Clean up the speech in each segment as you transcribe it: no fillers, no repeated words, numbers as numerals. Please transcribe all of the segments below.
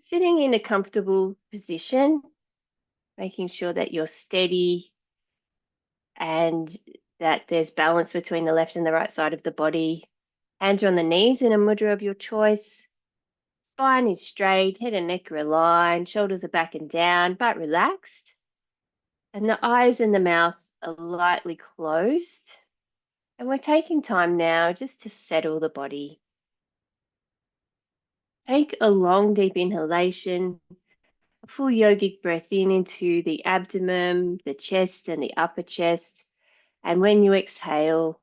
sitting in a comfortable position, making sure that you're steady and that there's balance between the left and the right side of the body. Hands are on the knees in a mudra of your choice. Spine is straight, head and neck are aligned, shoulders are back and down, but relaxed. And the eyes and the mouth are lightly closed. And we're taking time now just to settle the body. Take a long, deep inhalation, a full yogic breath in into the abdomen, the chest, and the upper chest. And when you exhale,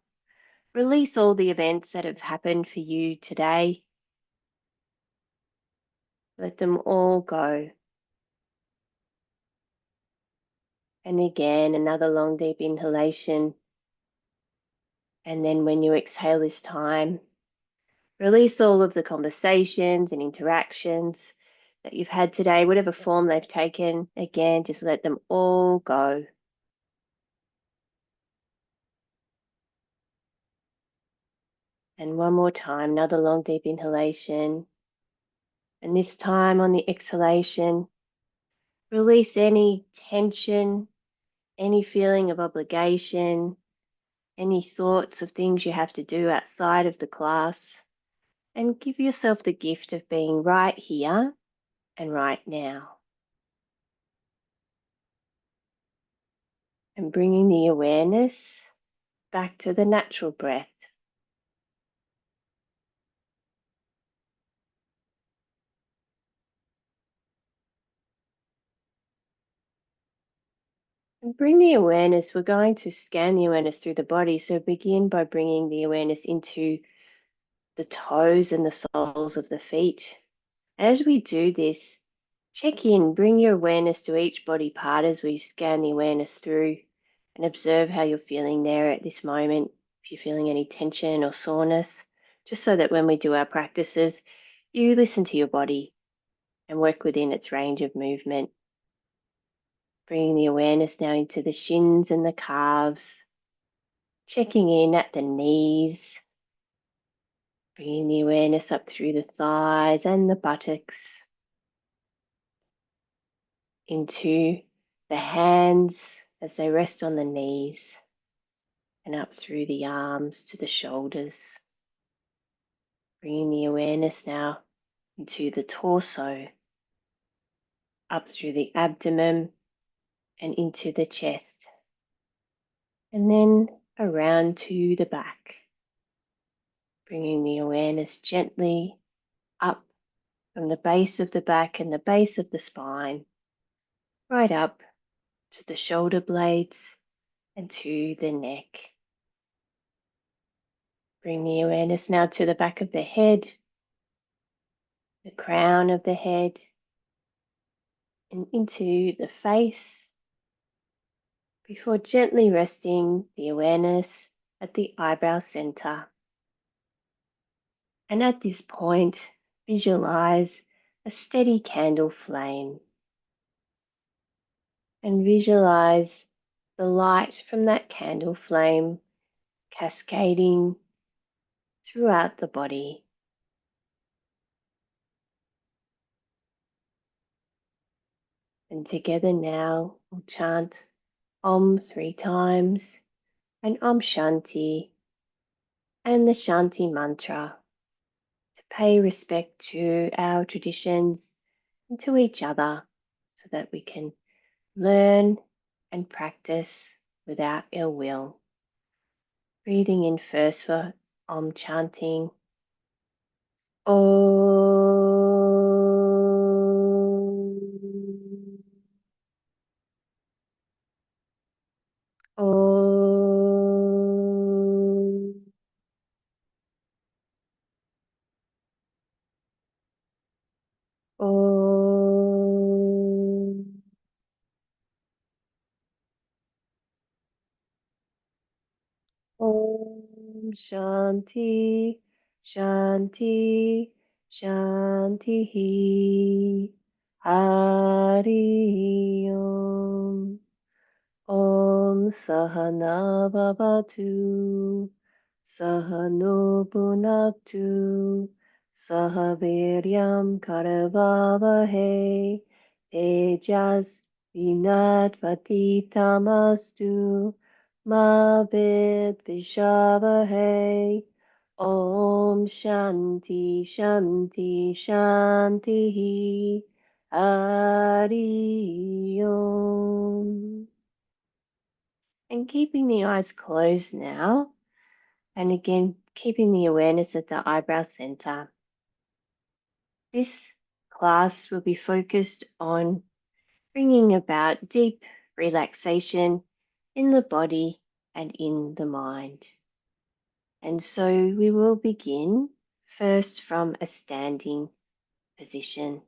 release all the events that have happened for you today. Let them all go. And again, another long, deep inhalation. And then when you exhale this time, release all of the conversations and interactions that you've had today, whatever form they've taken. Again, just let them all go. And one more time, another long, deep inhalation. And this time on the exhalation, release any tension, any feeling of obligation, any thoughts of things you have to do outside of the class, and give yourself the gift of being right here and right now. And bringing the awareness back to the natural breath. And bring the awareness, we're going to scan the awareness through the body. So begin by bringing the awareness into the toes and the soles of the feet. As we do this, check in, bring your awareness to each body part as we scan the awareness through and observe how you're feeling there at this moment. If you're feeling any tension or soreness, just so that when we do our practices, you listen to your body and work within its range of movement. Bringing the awareness now into the shins and the calves, checking in at the knees, bringing the awareness up through the thighs and the buttocks, into the hands as they rest on the knees, and up through the arms to the shoulders. Bringing the awareness now into the torso, up through the abdomen and into the chest, and then around to the back. Bringing the awareness gently up from the base of the back and the base of the spine, right up to the shoulder blades and to the neck. Bring the awareness now to the back of the head, the crown of the head, and into the face, before gently resting the awareness at the eyebrow center. And at this point, visualize a steady candle flame. And visualize the light from that candle flame cascading throughout the body. And together now, we'll chant Om 3 times and Om Shanti and the Shanti mantra to pay respect to our traditions and to each other so that we can learn and practice without ill will. Breathing in first for Om chanting. Om. Om. Om. Om Shanti, Shanti, Shanti. Hari Om. Om Sahana Bhavatu, Sahano Bhunaktu, Sahaviryam karavavahe tejas vinadvatitamastu ma vidvishavahe. Om Shanti Shanti Shanti Hari Om. And keeping the eyes closed now, and again keeping the awareness at the eyebrow center. This class will be focused on bringing about deep relaxation in the body and in the mind. And so we will begin first from a standing position,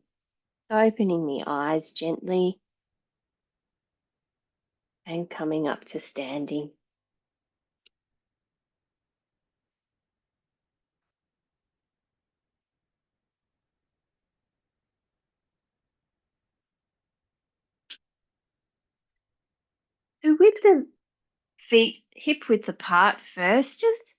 opening the eyes gently and coming up to standing. So with the feet hip width apart first, just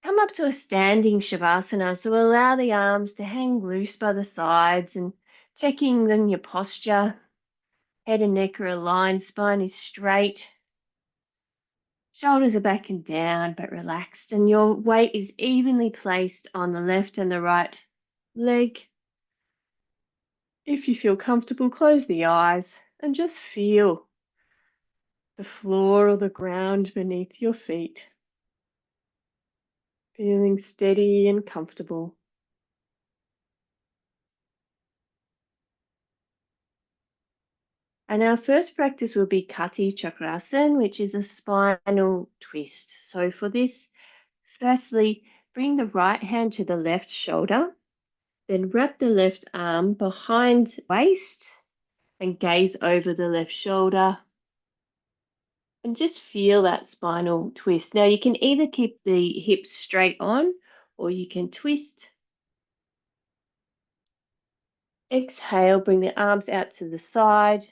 come up to a standing Shavasana. So allow the arms to hang loose by the sides and checking then your posture. Head and neck are aligned, spine is straight. Shoulders are back and down but relaxed, and your weight is evenly placed on the left and the right leg. If you feel comfortable, close the eyes and just feel the floor or the ground beneath your feet, feeling steady and comfortable. And our first practice will be Kati Chakrasana, which is a spinal twist. So for this, firstly, bring the right hand to the left shoulder, then wrap the left arm behind waist and gaze over the left shoulder. And just feel that spinal twist. Now you can either keep the hips straight on or you can twist. Exhale, bring the arms out to the side.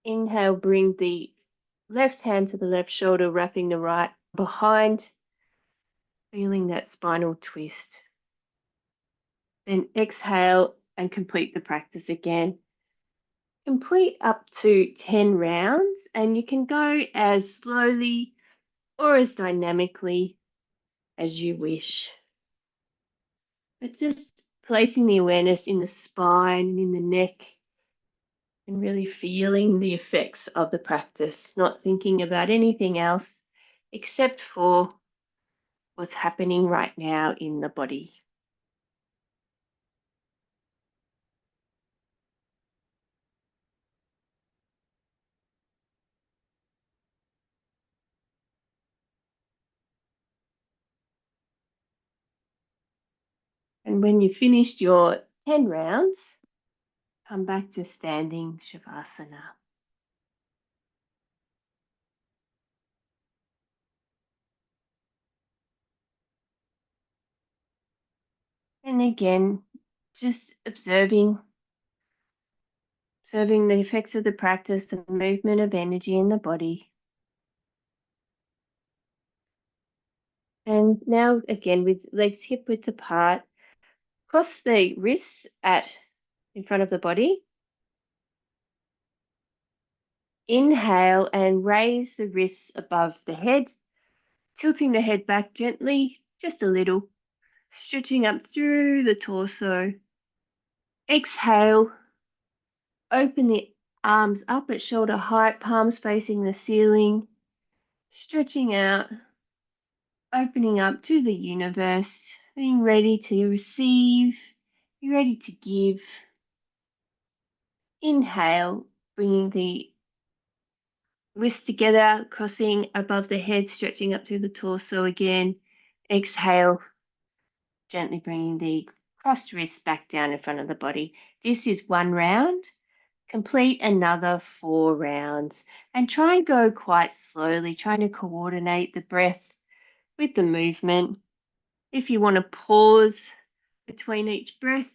Inhale, bring the left hand to the left shoulder, wrapping the right behind, feeling that spinal twist. Then exhale and complete the practice again. Complete up to 10 rounds, and you can go as slowly or as dynamically as you wish. But just placing the awareness in the spine and in the neck and really feeling the effects of the practice, not thinking about anything else except for what's happening right now in the body. And when you've finished your 10 rounds, come back to standing Shavasana. And again, just observing the effects of the practice, the movement of energy in the body. And now again, with legs hip width apart, cross the wrists in front of the body. Inhale and raise the wrists above the head, tilting the head back gently, just a little, stretching up through the torso. Exhale, open the arms up at shoulder height, palms facing the ceiling, stretching out, opening up to the universe, being ready to receive, be ready to give. Inhale, bringing the wrists together, crossing above the head, stretching up through the torso again. Exhale, gently bringing the crossed wrists back down in front of the body. This is 1 round. Complete another 4 rounds and try and go quite slowly, trying to coordinate the breath with the movement. If you want to pause between each breath,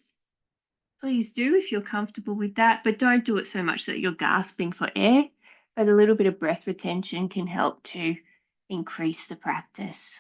please do if you're comfortable with that, but don't do it so much that you're gasping for air. But a little bit of breath retention can help to increase the practice.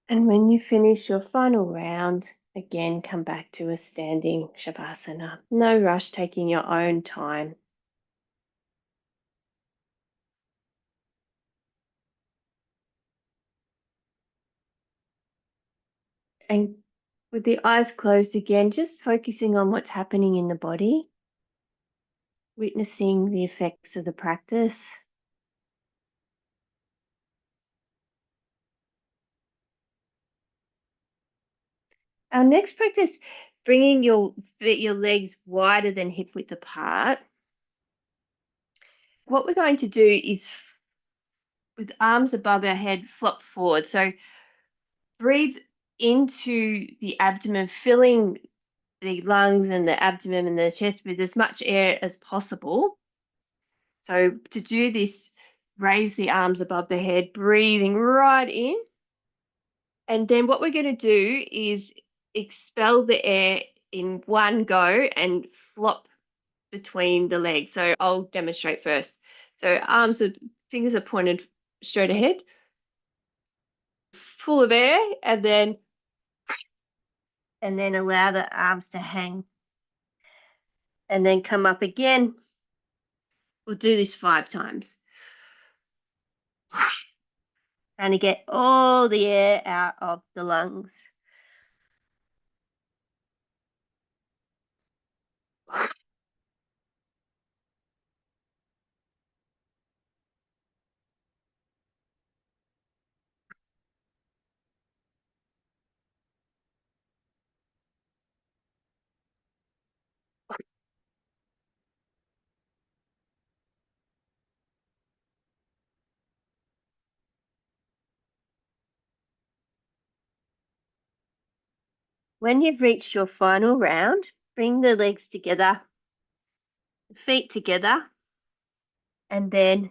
And when you finish your final round, again, come back to a standing Shavasana. No rush, taking your own time. And with the eyes closed again, just focusing on what's happening in the body, witnessing the effects of the practice. Our next practice, bringing your legs wider than hip width apart. What we're going to do is, with arms above our head, flop forward. So breathe into the abdomen, filling the lungs and the abdomen and the chest with as much air as possible. So to do this, raise the arms above the head, breathing right in. And then what we're going to do is expel the air in one go and flop between the legs. So I'll demonstrate first. So fingers are pointed straight ahead, full of air, and then allow the arms to hang and then come up again. We'll do this 5 times. Trying to get all the air out of the lungs. When you've reached your final round, bring the legs together, the feet together, and then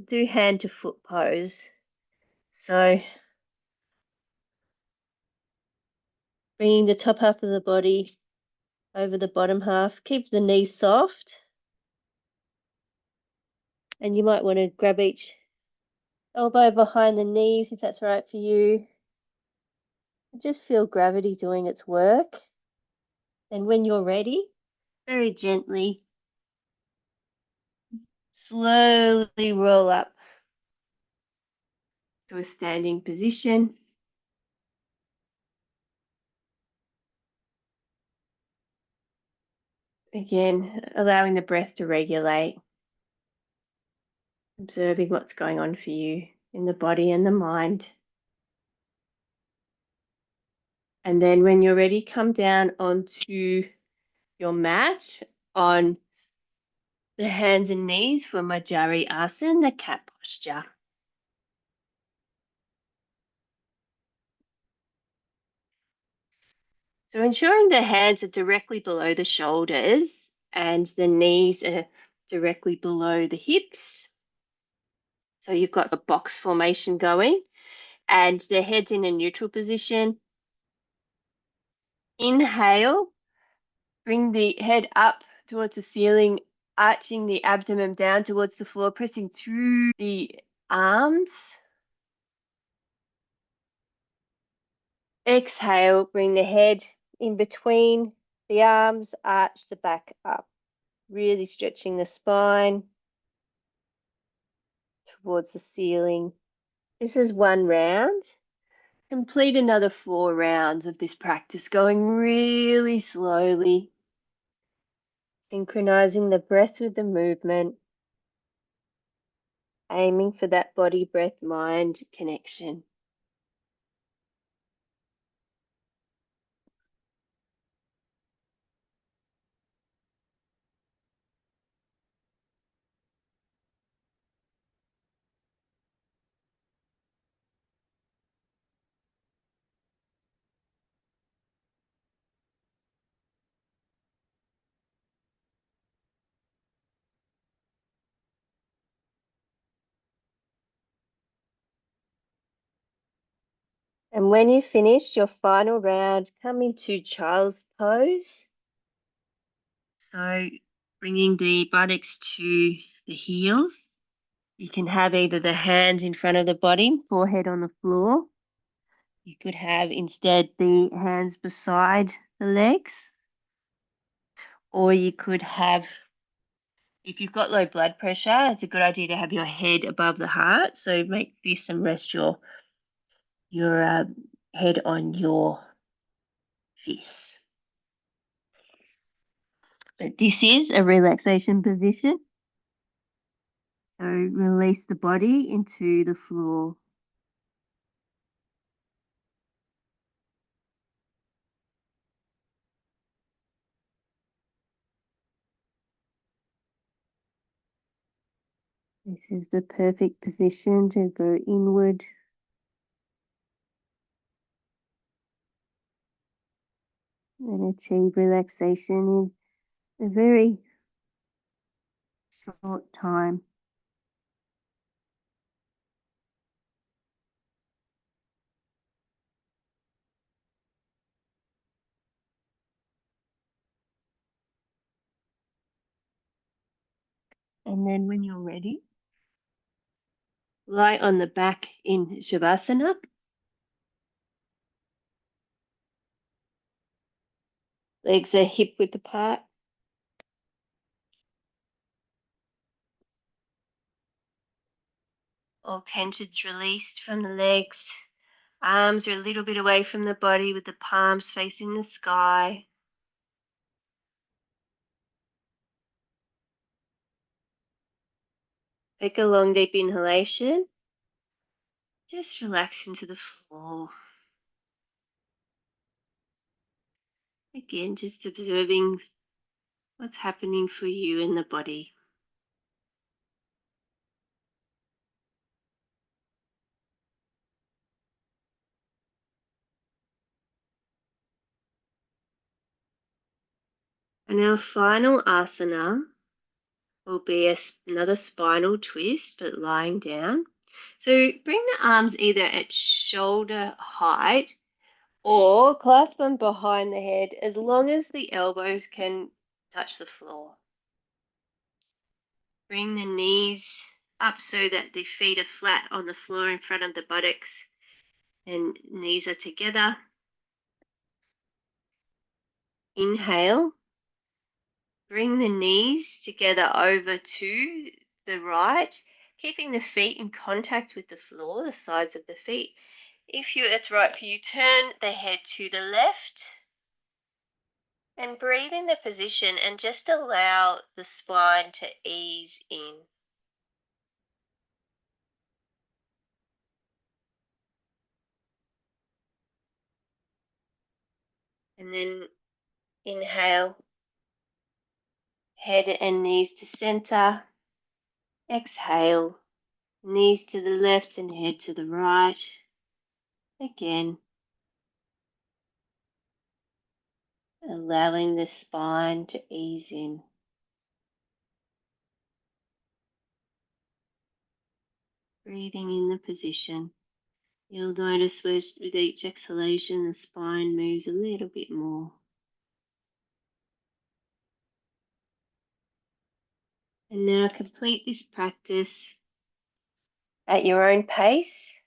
do hand to foot pose. So bringing the top half of the body over the bottom half. Keep the knees soft. And you might want to grab each elbow behind the knees if that's right for you. Just feel gravity doing its work. And when you're ready, very gently, slowly roll up to a standing position. Again, allowing the breath to regulate, observing what's going on for you in the body and the mind. And then when you're ready, come down onto your mat on the hands and knees for Majari Asana, the cat posture. So ensuring the hands are directly below the shoulders and the knees are directly below the hips. So you've got a box formation going and the head's in a neutral position. Inhale, bring the head up towards the ceiling, arching the abdomen down towards the floor, pressing through the arms. Exhale, bring the head in between the arms, arch the back up, really stretching the spine towards the ceiling. This is 1 round. Complete another 4 rounds of this practice, going really slowly, synchronizing the breath with the movement, aiming for that body, breath, mind connection. And when you finish your final round, come into child's pose. So bringing the buttocks to the heels. You can have either the hands in front of the body, forehead on the floor, You could have instead the hands beside the legs, or you could have, if you've got low blood pressure, it's a good idea to have your head above the heart. So make this and rest your head on your fists. But this is a relaxation position. So release the body into the floor. This is the perfect position to go inward and achieve relaxation in a very short time. And then when you're ready, lie on the back in Shavasana. Legs are hip width apart. All tensions released from the legs. Arms are a little bit away from the body with the palms facing the sky. Take a long, deep inhalation. Just relax into the floor. Again, just observing what's happening for you in the body. And our final asana will be another spinal twist, but lying down. So bring the arms either at shoulder height or clasp them behind the head as long as the elbows can touch the floor. Bring the knees up so that the feet are flat on the floor in front of the buttocks and knees are together. Inhale. Bring the knees together over to the right, keeping the feet in contact with the floor, the sides of the feet. If it's right for you, turn the head to the left and breathe in the position and just allow the spine to ease in. And then inhale, head and knees to center. Exhale, knees to the left and head to the right. Again, allowing the spine to ease in. Breathing in the position. You'll notice with each exhalation the spine moves a little bit more. And now complete this practice at your own pace,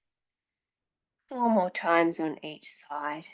4 more times on each side.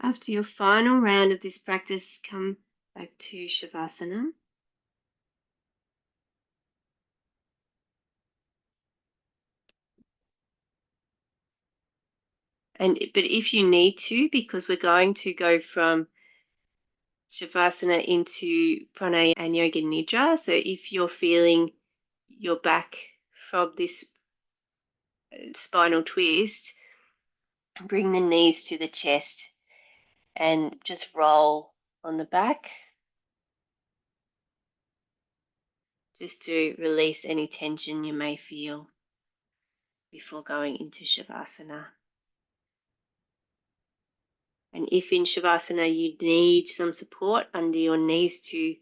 After your final round of this practice, come back to Shavasana. But if you need to, because we're going to go from Shavasana into Pranayama and Yoga Nidra, so if you're feeling your back from this spinal twist, bring the knees to the chest and just roll on the back, just to release any tension you may feel before going into Shavasana. And if in Shavasana you need some support under your knees to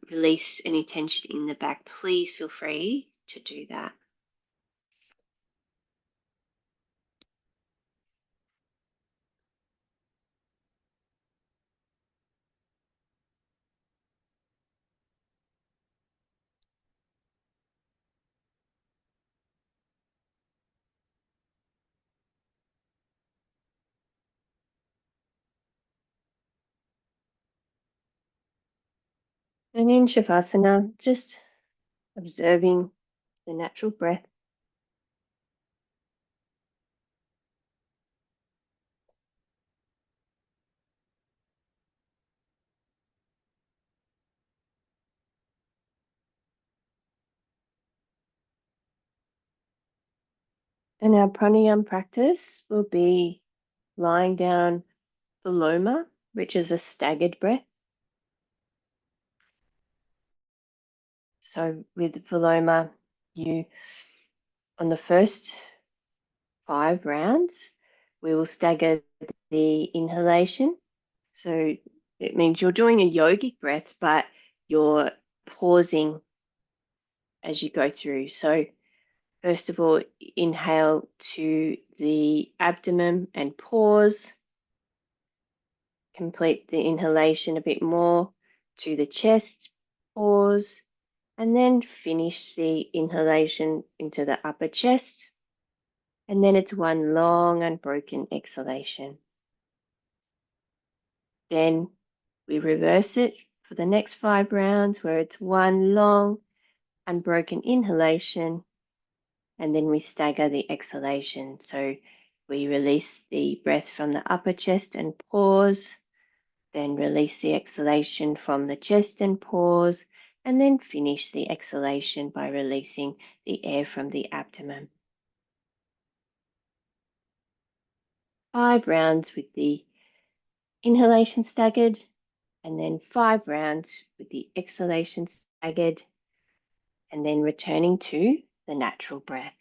release any tension in the back, please feel free to do that. And in Shavasana, just observing the natural breath. And our pranayama practice will be lying down Viloma, which is a staggered breath. So with Viloma, on the first 5 rounds, we will stagger the inhalation. So it means you're doing a yogic breath, but you're pausing as you go through. So first of all, inhale to the abdomen and pause. Complete the inhalation a bit more to the chest, pause, and then finish the inhalation into the upper chest. And then it's one long, unbroken exhalation. Then we reverse it for the next 5 rounds, where it's one long, unbroken inhalation, and then we stagger the exhalation. So we release the breath from the upper chest and pause, then release the exhalation from the chest and pause, and then finish the exhalation by releasing the air from the abdomen. 5 rounds with the inhalation staggered, and then 5 rounds with the exhalation staggered, and then returning to the natural breath.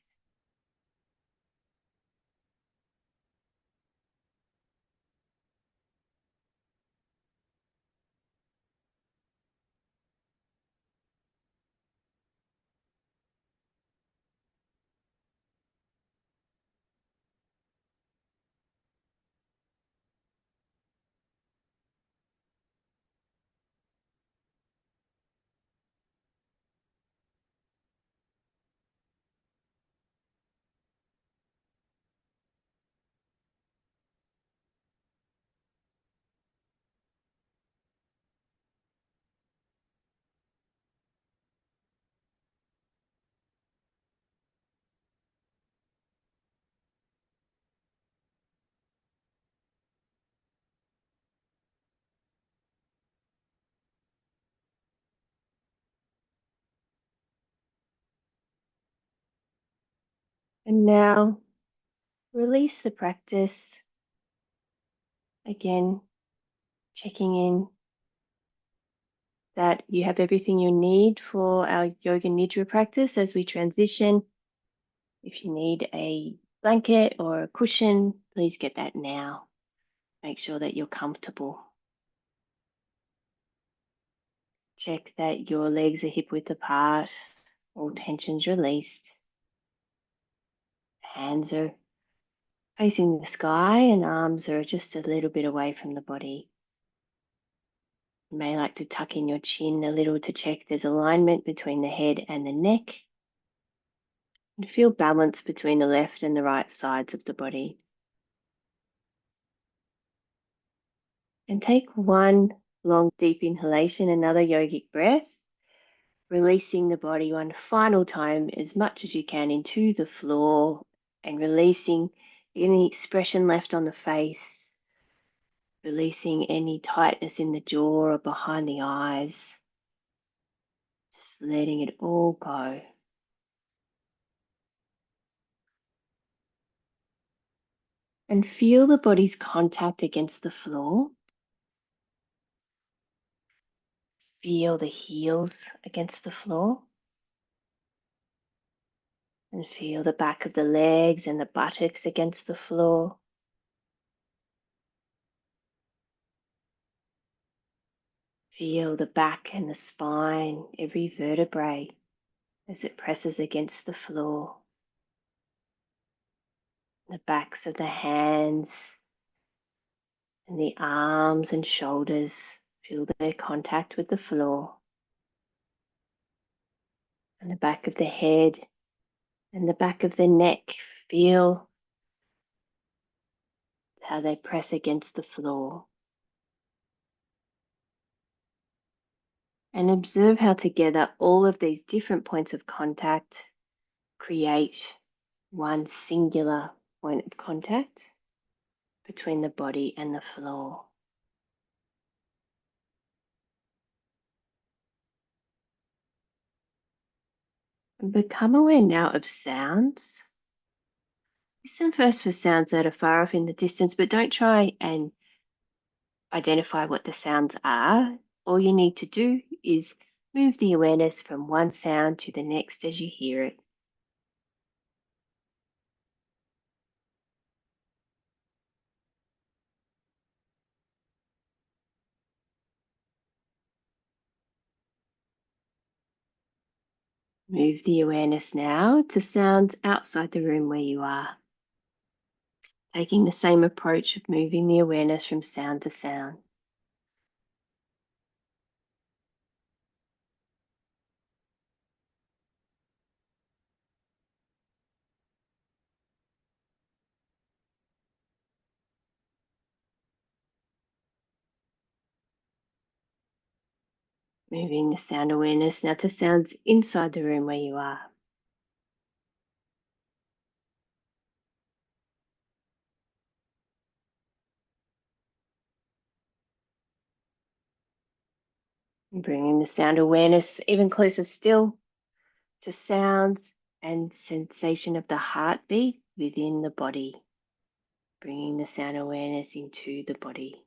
And now release the practice. Again, checking in that you have everything you need for our Yoga Nidra practice as we transition. If you need a blanket or a cushion, please get that now. Make sure that you're comfortable. Check that your legs are hip width apart, all tensions released. Hands are facing the sky and arms are just a little bit away from the body. You may like to tuck in your chin a little to check there's alignment between the head and the neck. And feel balance between the left and the right sides of the body. And take one long, deep inhalation, another yogic breath, releasing the body one final time as much as you can into the floor and releasing any expression left on the face, releasing any tightness in the jaw or behind the eyes, just letting it all go. And feel the body's contact against the floor. Feel the heels against the floor. And feel the back of the legs and the buttocks against the floor. Feel the back and the spine, every vertebrae as it presses against the floor. The backs of the hands and the arms and shoulders, feel their contact with the floor. And the back of the head and the back of the neck, feel how they press against the floor. And observe how together all of these different points of contact create one singular point of contact between the body and the floor. And become aware now of sounds. Listen first for sounds that are far off in the distance, but don't try and identify what the sounds are. All you need to do is move the awareness from one sound to the next as you hear it. Move the awareness now to sounds outside the room where you are, taking the same approach of moving the awareness from sound to sound. Moving the sound awareness now to sounds inside the room where you are. And bringing the sound awareness even closer still to sounds and sensation of the heartbeat within the body. Bringing the sound awareness into the body.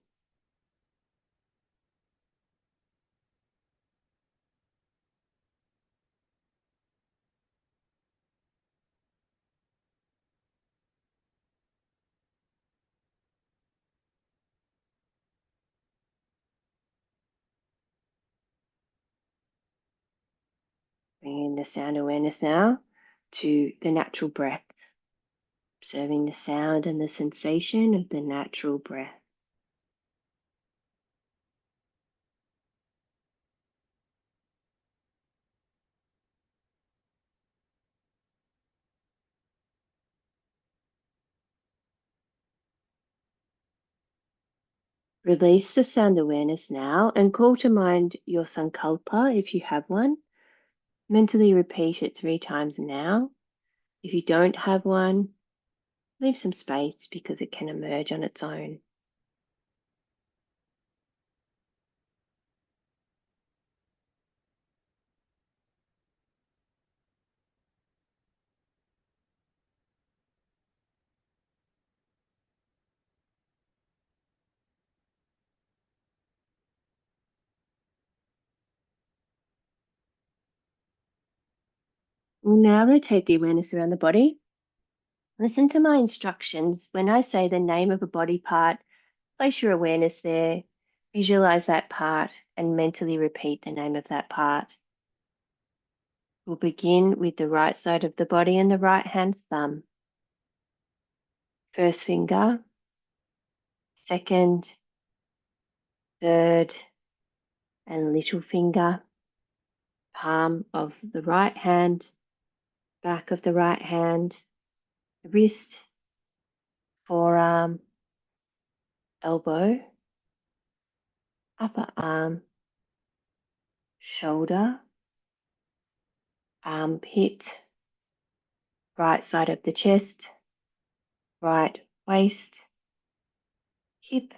Bringing the sound awareness now to the natural breath. Observing the sound and the sensation of the natural breath. Release the sound awareness now and call to mind your Sankalpa if you have one. Mentally repeat it 3 times now. If you don't have one, leave some space because it can emerge on its own. We'll now rotate the awareness around the body. Listen to my instructions. When I say the name of a body part, place your awareness there, visualize that part, and mentally repeat the name of that part. We'll begin with the right side of the body and the right hand thumb. First finger, second, third, and little finger, palm of the right hand, back of the right hand, wrist, forearm, elbow, upper arm, shoulder, armpit, right side of the chest, right waist, hip,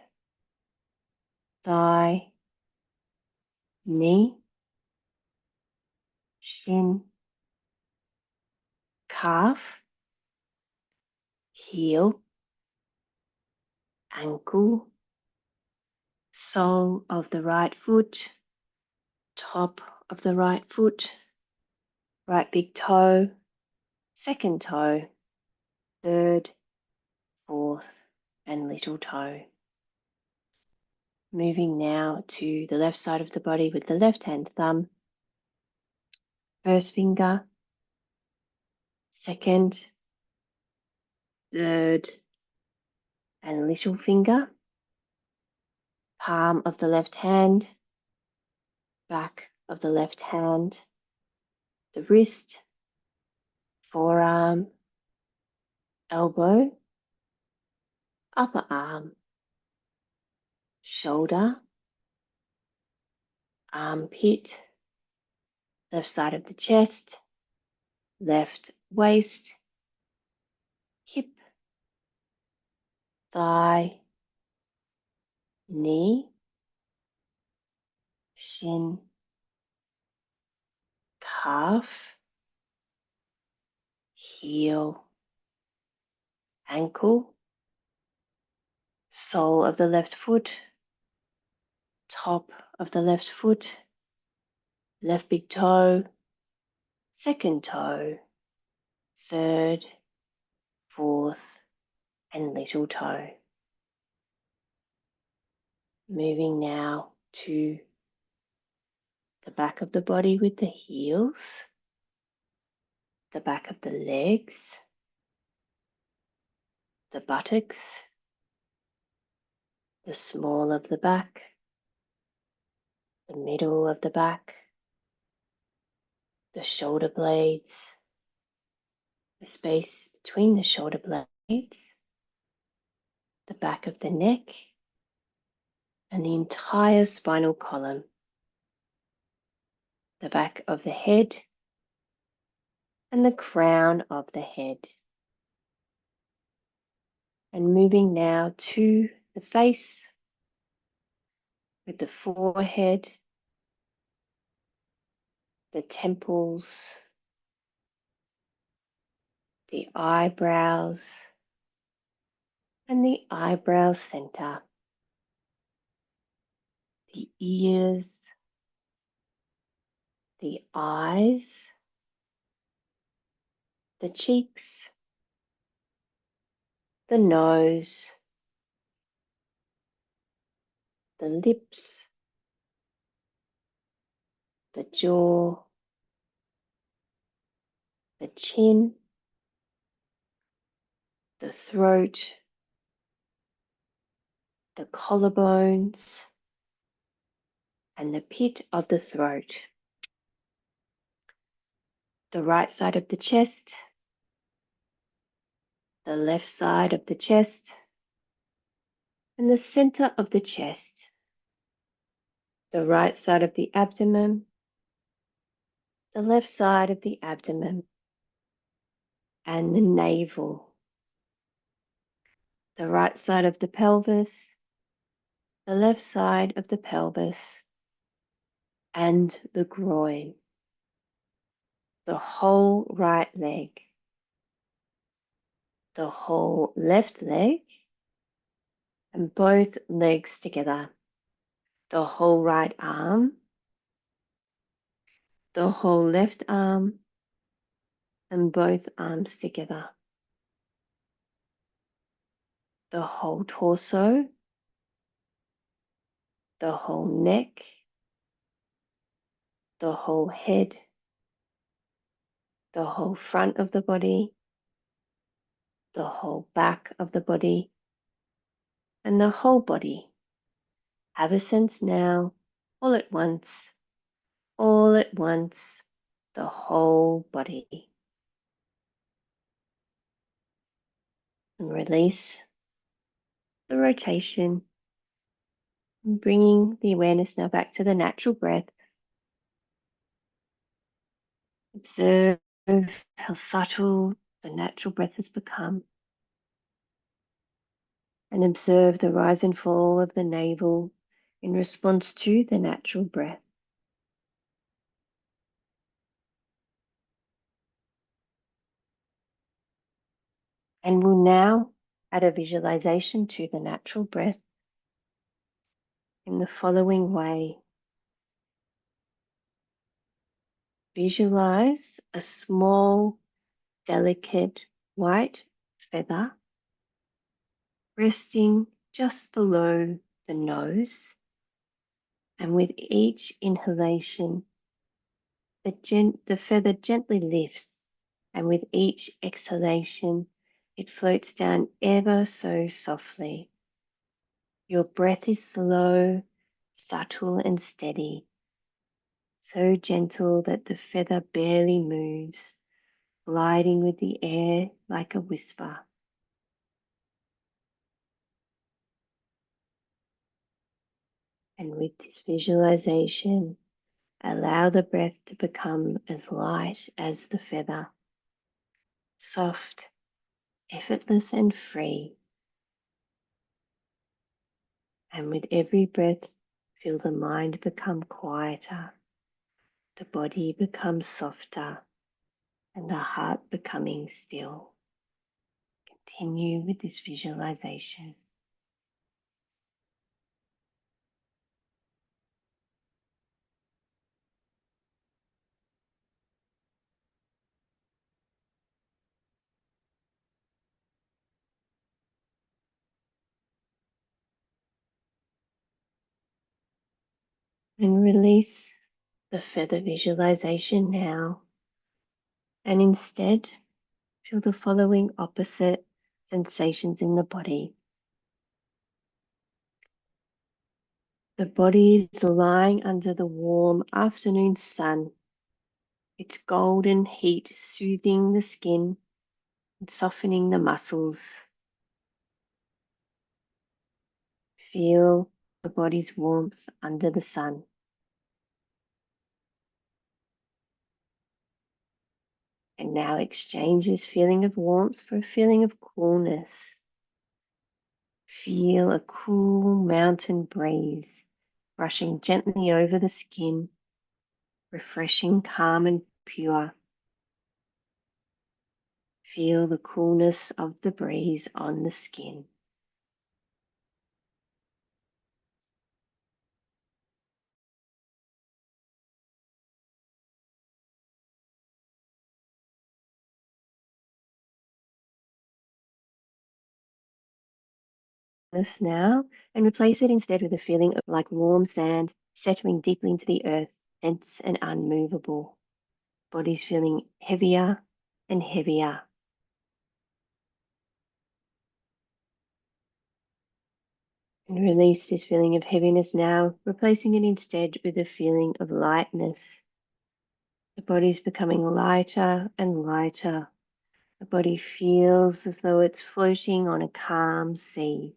thigh, knee, shin, calf, heel, ankle, sole of the right foot, top of the right foot, right big toe, second toe, third, fourth, and little toe. Moving now to the left side of the body with the left hand thumb, first finger, second, third, and little finger, palm of the left hand, back of the left hand, the wrist, forearm, elbow, upper arm, shoulder, armpit, left side of the chest, left waist, hip, thigh, knee, shin, calf, heel, ankle, sole of the left foot, top of the left foot, left big toe, second toe, third, fourth, and little toe. Moving now to the back of the body with the heels, the back of the legs, the buttocks, the small of the back, the middle of the back, the shoulder blades, the space between the shoulder blades, the back of the neck, and the entire spinal column, the back of the head, and the crown of the head. And moving now to the face with the forehead, the temples, the eyebrows, and the eyebrow center, the ears, the eyes, the cheeks, the nose, the lips, the jaw, the chin, the throat, the collarbones, and the pit of the throat, the right side of the chest, the left side of the chest, and the center of the chest, the right side of the abdomen, the left side of the abdomen, and the navel, the right side of the pelvis, the left side of the pelvis, and the groin, the whole right leg, the whole left leg, and both legs together, the whole right arm, the whole left arm, and both arms together, the whole torso, the whole neck, the whole head, the whole front of the body, the whole back of the body, and the whole body. Have a sense now, all at once, the whole body. And release the rotation And bringing the awareness now back to the natural breath. Observe how subtle the natural breath has become. And observe the rise and fall of the navel in response to the natural breath. And we'll now add a visualization to the natural breath in the following way. Visualize a small, delicate white feather resting just below the nose, and with each inhalation, the feather gently lifts, and with each exhalation, it floats down ever so softly. Your breath is slow, subtle, and steady, so gentle that the feather barely moves, gliding with the air like a whisper. And with this visualization, allow the breath to become as light as the feather, soft, effortless, and free. And with every breath, feel the mind become quieter, the body become softer, and the heart becoming still. Continue with this visualization. And release the feather visualization now. And instead, feel the following opposite sensations in the body. The body is lying under the warm afternoon sun, its golden heat soothing the skin and softening the muscles. Feel the body's warmth under the sun. And now exchange this feeling of warmth for a feeling of coolness. Feel a cool mountain breeze brushing gently over the skin, refreshing, calm, and pure. Feel the coolness of the breeze on the skin. This now and replace it instead with a feeling of like warm sand settling deeply into the earth, dense and unmovable. Body's feeling heavier and heavier. And release this feeling of heaviness now, replacing it instead with a feeling of lightness. The body's becoming lighter and lighter. The body feels as though it's floating on a calm sea,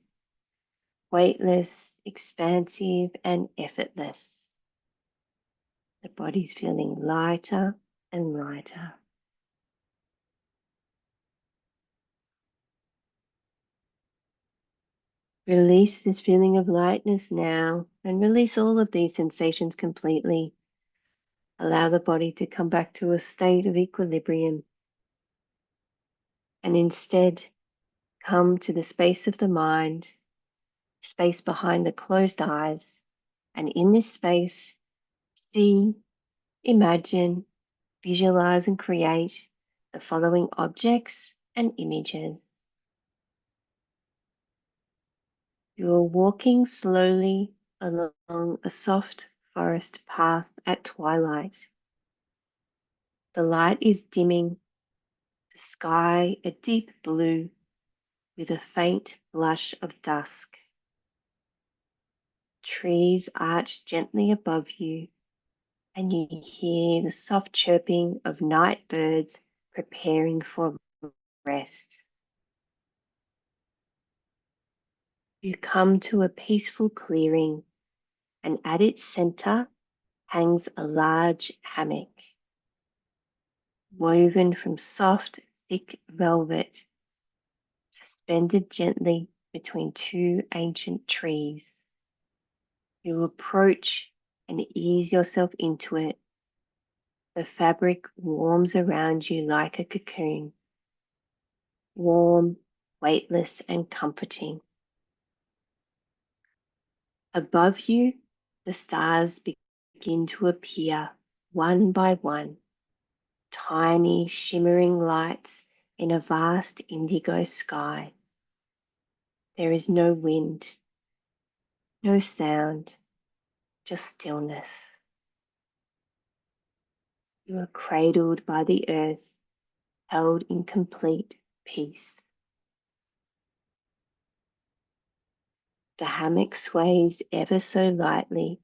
weightless, expansive, and effortless. The body's feeling lighter and lighter. Release this feeling of lightness now and release all of these sensations completely. Allow the body to come back to a state of equilibrium and instead come to the space of the mind, space behind the closed eyes, and in this space, see, imagine, visualize, and create the following objects and images. You are walking slowly along a soft forest path at twilight. The light is dimming, the sky a deep blue with a faint blush of dusk. Trees arch gently above you, and you hear the soft chirping of night birds preparing for rest. You come to a peaceful clearing and at its center hangs a large hammock woven from soft, thick velvet, suspended gently between two ancient trees. You approach and ease yourself into it. The fabric warms around you like a cocoon, warm, weightless, and comforting. Above you, the stars begin to appear one by one, tiny shimmering lights in a vast indigo sky. There is no wind, no sound, just stillness. You are cradled by the earth, held in complete peace. The hammock sways ever so lightly,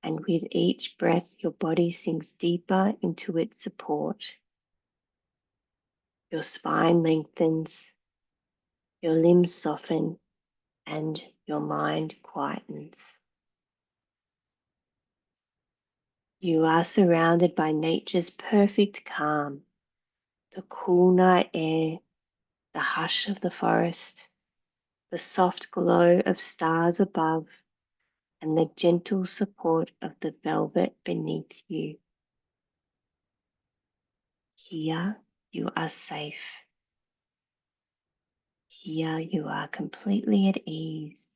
and with each breath your body sinks deeper into its support. Your spine lengthens, your limbs soften, and your mind quietens. You are surrounded by nature's perfect calm, the cool night air, the hush of the forest, the soft glow of stars above, and the gentle support of the velvet beneath you. Here you are safe. Here you are completely at ease.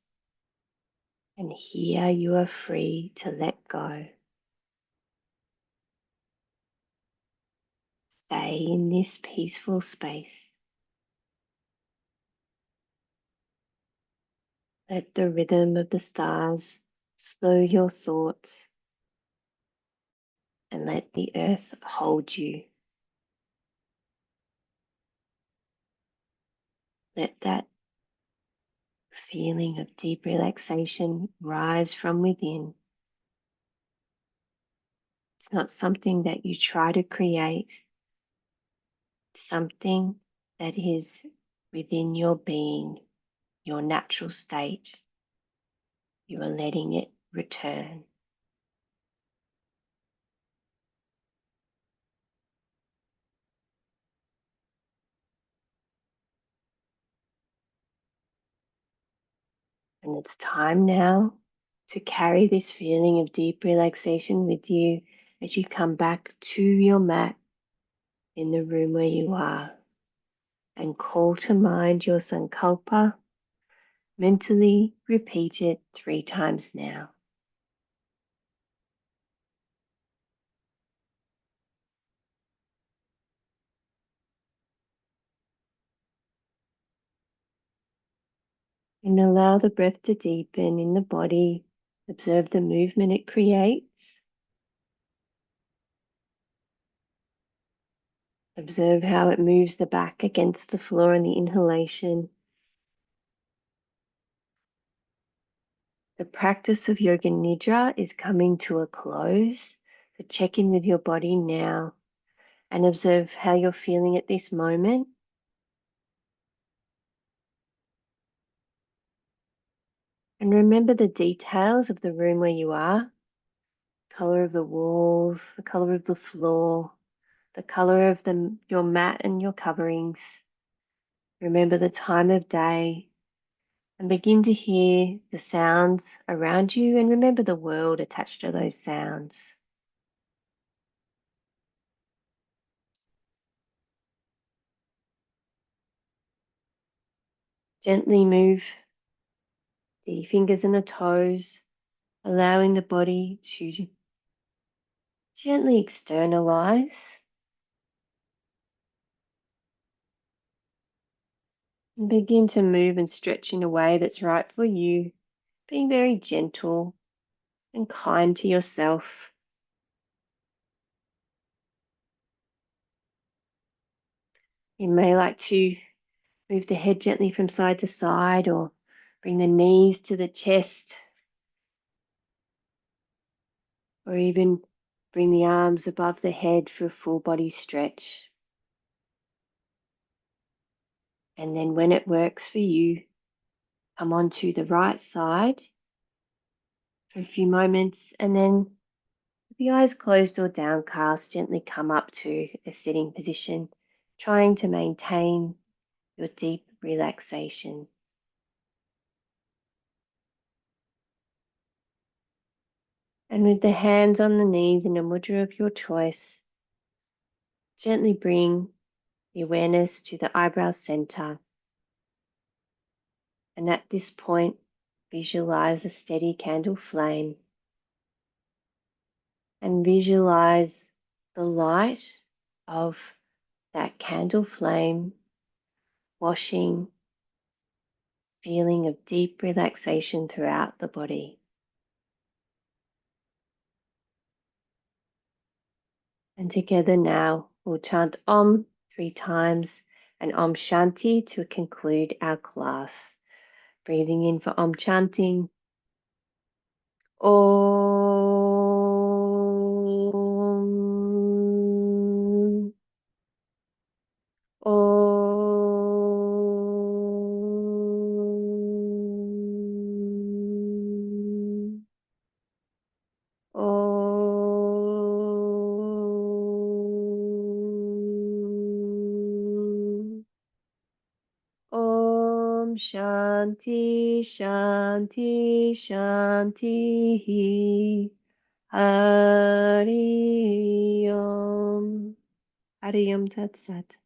And here you are free to let go. Stay in this peaceful space. Let the rhythm of the stars slow your thoughts and let the earth hold you. Let that feeling of deep relaxation rise from within. It's not something that you try to create, it's something that is within your being, your natural state. You are letting it return. And it's time now to carry this feeling of deep relaxation with you as you come back to your mat in the room where you are and call to mind your Sankalpa. Mentally repeat it 3 times now. And allow the breath to deepen in the body. Observe the movement it creates. Observe how it moves the back against the floor in the inhalation. The practice of Yoga Nidra is coming to a close. So check in with your body now and observe how you're feeling at this moment. And remember the details of the room where you are. Color of the walls, the color of the floor, the color of your mat and your coverings. Remember the time of day and begin to hear the sounds around you and remember the world attached to those sounds. Gently move the fingers and the toes, allowing the body to gently externalize and begin to move and stretch in a way that's right for you, being very gentle and kind to yourself. You may like to move the head gently from side to side or bring the knees to the chest or even bring the arms above the head for a full body stretch. And then when it works for you, come onto the right side, for a few moments, and then with the eyes closed or downcast, gently come up to a sitting position, trying to maintain your deep relaxation. And with the hands on the knees in a mudra of your choice, gently bring the awareness to the eyebrow center. And at this point, visualize a steady candle flame and visualize the light of that candle flame washing, feeling of deep relaxation throughout the body. And together now, we'll chant Om 3 times and Om Shanti to conclude our class. Breathing in for Om chanting. Om. Om. Om. Om Shanti Shanti Shanti Hari Om. Hari Om Tat Sat.